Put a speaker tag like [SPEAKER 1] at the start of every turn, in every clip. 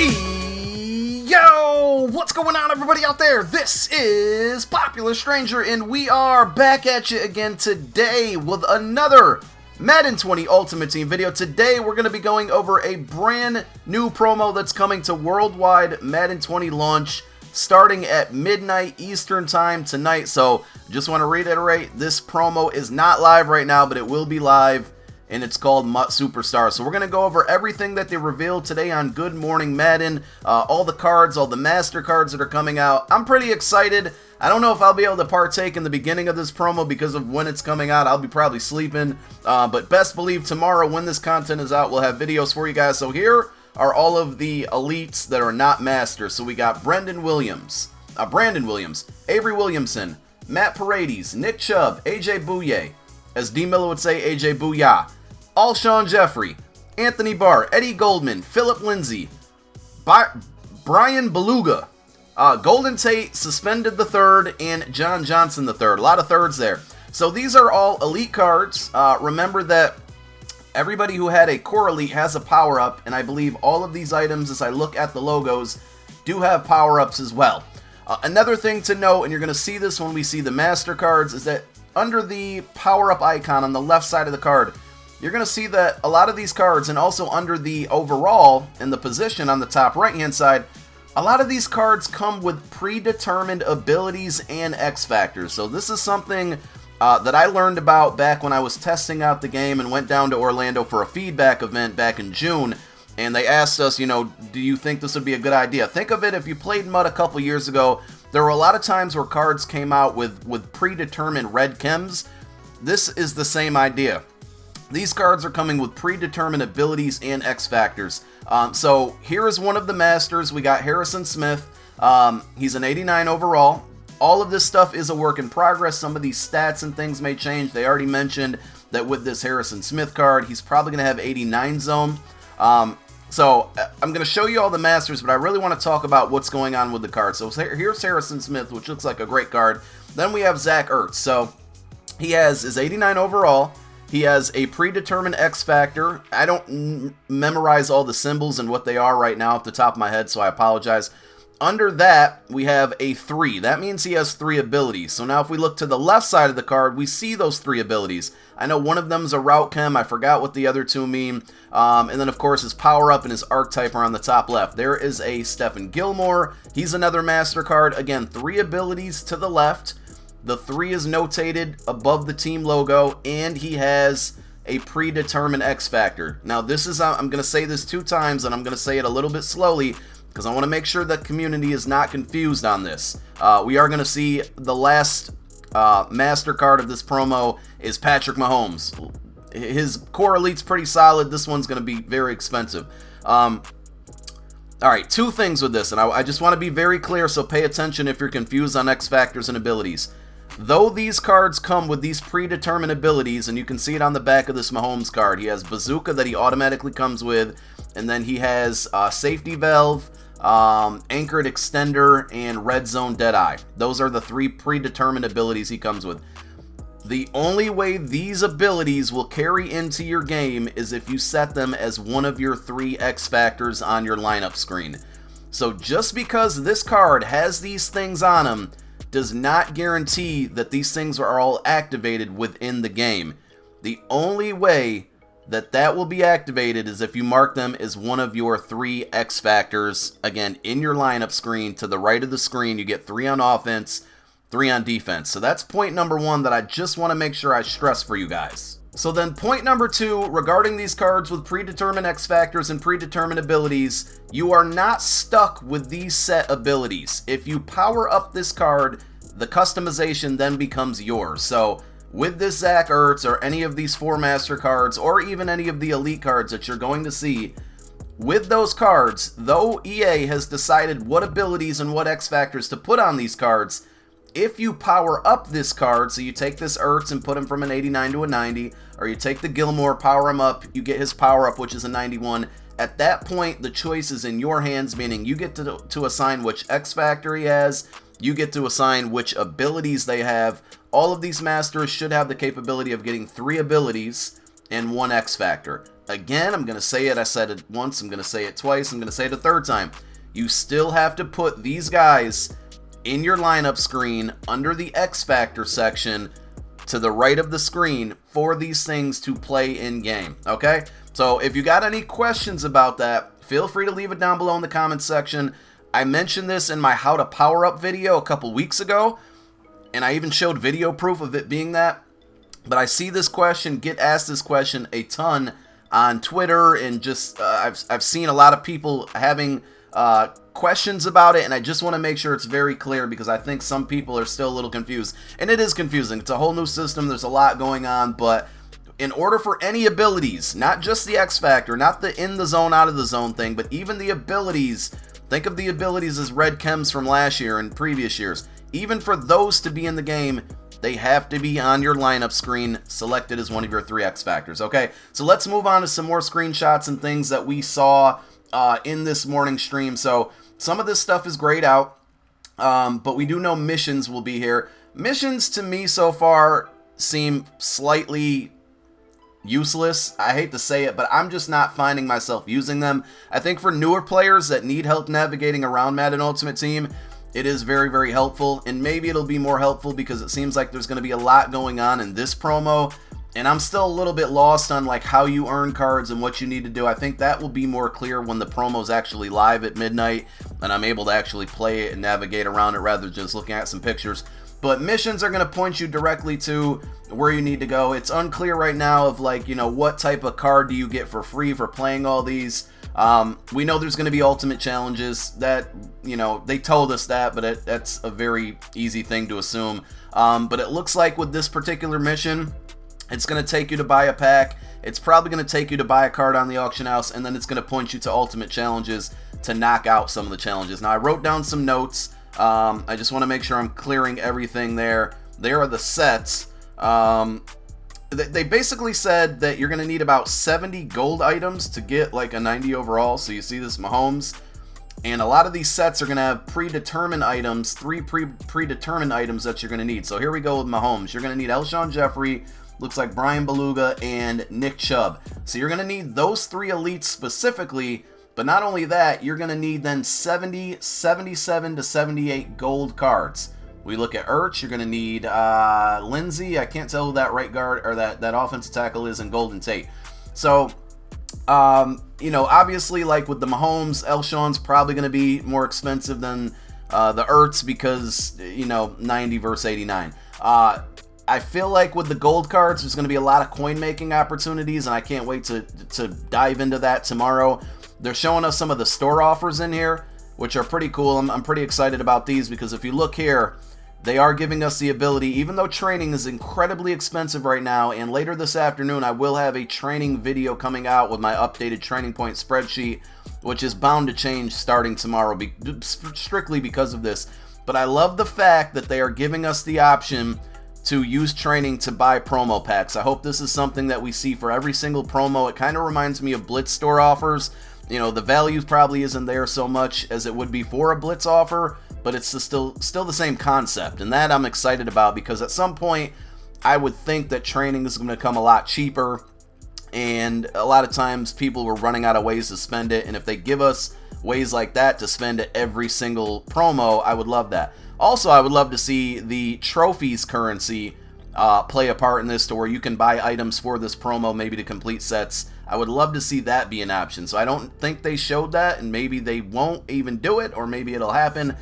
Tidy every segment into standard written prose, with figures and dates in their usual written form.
[SPEAKER 1] Yo, what's going on, everybody out there? This is Popular Stranger, and we are back at you again today with another Madden 20 Ultimate Team video. Today, we're going to be going over a brand new promo that's coming to worldwide Madden 20 launch starting at midnight Eastern time tonight. So, just want to reiterate, this promo is not live right now, but it will be live, and it's called MUT Superstars. So we're going to go over everything that they revealed today on Good Morning Madden, all the cards, all the master cards that are coming out. I'm pretty excited. I don't know if I'll be able to partake in the beginning of this promo because of when it's coming out. I'll be probably sleeping, but best believe tomorrow when this content is out, we'll have videos for you guys. So here are all of the elites that are not masters. So we got Brandon Williams, Avery Williamson, Matt Paredes, Nick Chubb, AJ Bouye, as D. Miller would say, AJ Booyah, Alshon Jeffrey, Anthony Barr, Eddie Goldman, Philip Lindsay, Brian Beluga, Golden Tate, Suspended the Third, and John Johnson the Third. A lot of thirds there. So these are all elite cards. Remember that everybody who had a core elite has a power-up, and I believe all of these items, as I look at the logos, do have power-ups as well. Another thing to note, and you're going to see this when we see the master cards, is that under the power-up icon on the left side of the card, you're going to see that a lot of these cards, and also under the overall in the position on the top right-hand side, a lot of these cards come with predetermined abilities and X factors. So this is something that I learned about back when I was testing out the game and went down to Orlando for a feedback event back in June. And they asked us, do you think this would be a good idea? Think of it, if you played MUT a couple years ago, there were a lot of times where cards came out with predetermined red chems. This is the same idea. These cards are coming with predetermined abilities and X factors. So here is one of the masters. We got Harrison Smith. He's an 89 overall. All of this stuff is a work in progress. Some of these stats and things may change. They already mentioned that with this Harrison Smith card, he's probably going to have 89 zone. So I'm going to show you all the masters, but I really want to talk about what's going on with the card. So here's Harrison Smith, which looks like a great card. Then we have Zach Ertz. So he has his 89 overall. He has a predetermined X factor. I don't memorize all the symbols and what they are right now off the top of my head, so I apologize. Under that, we have a 3. That means he has 3 abilities. So now if we look to the left side of the card, we see those 3 abilities. I know one of them is a route chem. I forgot what the other 2 mean. And then, of course, his power-up and his archetype are on the top left. There is a Stephen Gilmore. He's another master card. Again, 3 abilities to the left. The 3 is notated above the team logo, and he has a predetermined X factor. Now, this is, I'm going to say this 2 times, and I'm going to say it a little bit slowly, because I want to make sure that community is not confused on this. We are going to see the last master card of this promo is Patrick Mahomes. His core elite's pretty solid. This one's going to be very expensive. Alright, 2 things with this, and I just want to be very clear, so pay attention if you're confused on X factors and abilities. Though these cards come with these predetermined abilities, and you can see it on the back of this Mahomes card, he has Bazooka that he automatically comes with, and then he has Safety Valve, Anchored Extender, and Red Zone Deadeye. Those are the 3 predetermined abilities he comes with. The only way these abilities will carry into your game is if you set them as one of your 3 X factors on your lineup screen. So just because this card has these things on them does not guarantee that these things are all activated within the game. The only way that will be activated is if you mark them as one of your 3 X factors. Again, in your lineup screen, to the right of the screen, you get 3 on offense, 3 on defense. So that's point number 1 that I just want to make sure I stress for you guys. So then point number 2, regarding these cards with predetermined X factors and predetermined abilities, you are not stuck with these set abilities. If you power up this card, the customization then becomes yours. So with this Zach Ertz or any of these 4 master cards, or even any of the elite cards that you're going to see, with those cards, though EA has decided what abilities and what X factors to put on these cards, if you power up this card, so you take this Ertz and put him from an 89 to a 90, or you take the Gilmore, power him up, you get his power up, which is a 91, at that point, the choice is in your hands, meaning you get to assign which X factor he has, you get to assign which abilities they have. All of these masters should have the capability of getting 3 abilities and 1 X factor. again, I'm going to say it. I said it once. I'm going to say it twice. I'm going to say it a third time. You still have to put these guys in your lineup screen under the X Factor section to the right of the screen for these things to play in game. Okay? So if you got any questions about that, feel free to leave it down below in the comments section. I mentioned this in my how to power up video a couple weeks ago, and I even showed video proof of it being that. But I see this question, get asked this question a ton on Twitter, and just I've seen a lot of people having questions about it, and I just want to make sure it's very clear because I think some people are still a little confused. And it is confusing. It's a whole new system. There's a lot going on, but in order for any abilities, not just the X Factor, not the in the zone, out of the zone thing, but even the abilities, think of the abilities as red chems from last year and previous years. Even for those to be in the game, they have to be on your lineup screen, selected as one of your 3 X Factors, okay? So let's move on to some more screenshots and things that we saw in this morning stream. So some of this stuff is grayed out, but we do know missions will be here. Missions to me so far seem slightly useless. I hate to say it, but I'm just not finding myself using them. I think for newer players that need help navigating around Madden Ultimate Team, it is very, very helpful, and maybe it'll be more helpful because it seems like there's going to be a lot going on in this promo, and I'm still a little bit lost on like how you earn cards and what you need to do. I think that will be more clear when the promo's actually live at midnight and I'm able to actually play it and navigate around it rather than just looking at some pictures. But missions are going to point you directly to where you need to go. It's unclear right now of like, you know, what type of card do you get for free for playing all these. We know there's going to be ultimate challenges that, you know, they told us that, but that's a very easy thing to assume. But it looks like with this particular mission, it's going to take you to buy a pack. It's probably going to take you to buy a card on the auction house, and then it's going to point you to ultimate challenges to knock out some of the challenges. Now, I wrote down some notes. I just want to make sure I'm clearing everything there. There are the sets. They basically said that you're going to need about 70 gold items to get like a 90 overall. So you see this Mahomes. And a lot of these sets are going to have predetermined items, 3 predetermined items that you're going to need. So here we go with Mahomes. You're going to need Alshon Jeffrey, looks like Brian Beluga, and Nick Chubb. So you're going to need those 3 elites specifically. But not only that, you're going to need then 70, 77 to 78 gold cards. We look at Ertz, you're going to need Lindsey. I can't tell who that right guard or that offensive tackle is, and Golden Tate. So, you know, obviously, like with the Mahomes, Alshon's probably going to be more expensive than the Ertz because, you know, 90 versus 89. I feel like with the gold cards, there's going to be a lot of coin-making opportunities, and I can't wait to dive into that tomorrow. They're showing us some of the store offers in here, which are pretty cool. I'm pretty excited about these because if you look here, they are giving us the ability, even though training is incredibly expensive right now, and later this afternoon I will have a training video coming out with my updated training point spreadsheet, which is bound to change starting tomorrow strictly because of this. But I love the fact that they are giving us the option to use training to buy promo packs. I hope this is something that we see for every single promo. It kind of reminds me of Blitz store offers. You know, the value probably isn't there so much as it would be for a Blitz offer, but it's still the same concept, and that I'm excited about because at some point I would think that training is going to come a lot cheaper, and a lot of times people were running out of ways to spend it, and if they give us ways like that to spend at every single promo, I would love that. Also, I would love to see the trophies currency play a part in this, to where you can buy items for this promo, maybe to complete sets. I would love to see that be an option. So I don't think they showed that, and maybe they won't even do it, or maybe it'll happen.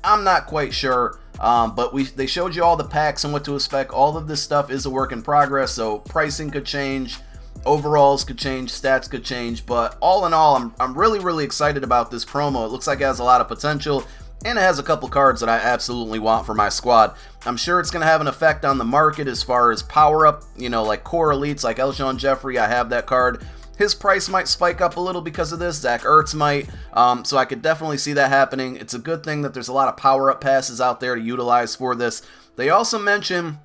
[SPEAKER 1] I'm not quite sure, but they showed you all the packs and what to expect. All of this stuff is a work in progress, so pricing could change, overalls could change, stats could change, but all in all, I'm really, really excited about this promo. It looks like it has a lot of potential, and it has a couple cards that I absolutely want for my squad. I'm sure it's going to have an effect on the market as far as power-up, you know, like core elites, like Alshon Jeffrey. I have that card. His price might spike up a little because of this. Zach Ertz might. So I could definitely see that happening. It's a good thing that there's a lot of power-up passes out there to utilize for this. They also mentioned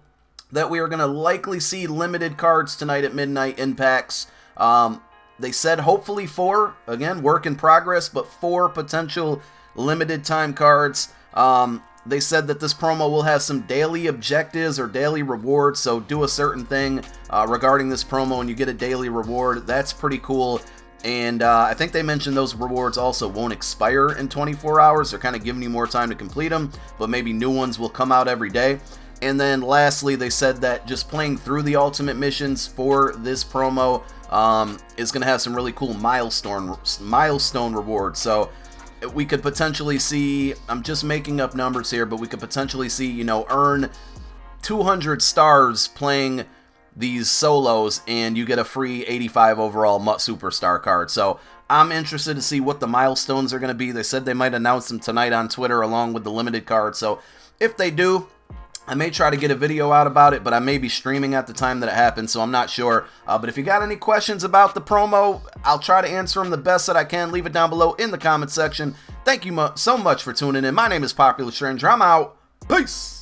[SPEAKER 1] that we are going to likely see limited cards tonight at midnight in packs. They said hopefully 4. Again, work in progress, but 4 potential limited time cards. They said that this promo will have some daily objectives or daily rewards, so do a certain thing regarding this promo and you get a daily reward. That's pretty cool. And I think they mentioned those rewards also won't expire in 24 hours. They're kind of giving you more time to complete them, but maybe new ones will come out every day. And then lastly, they said that just playing through the ultimate missions for this promo is going to have some really cool milestone rewards. So we could potentially see, I'm just making up numbers here, but we could potentially see, you know, earn 200 stars playing these solos and you get a free 85 overall MUT Superstar card. So I'm interested to see what the milestones are going to be. They said they might announce them tonight on Twitter along with the limited card. So if they do, I may try to get a video out about it, but I may be streaming at the time that it happens, so I'm not sure. But if you got any questions about the promo, I'll try to answer them the best that I can. Leave it down below in the comment section. Thank you so much for tuning in. My name is Popular Stranger. I'm out. Peace.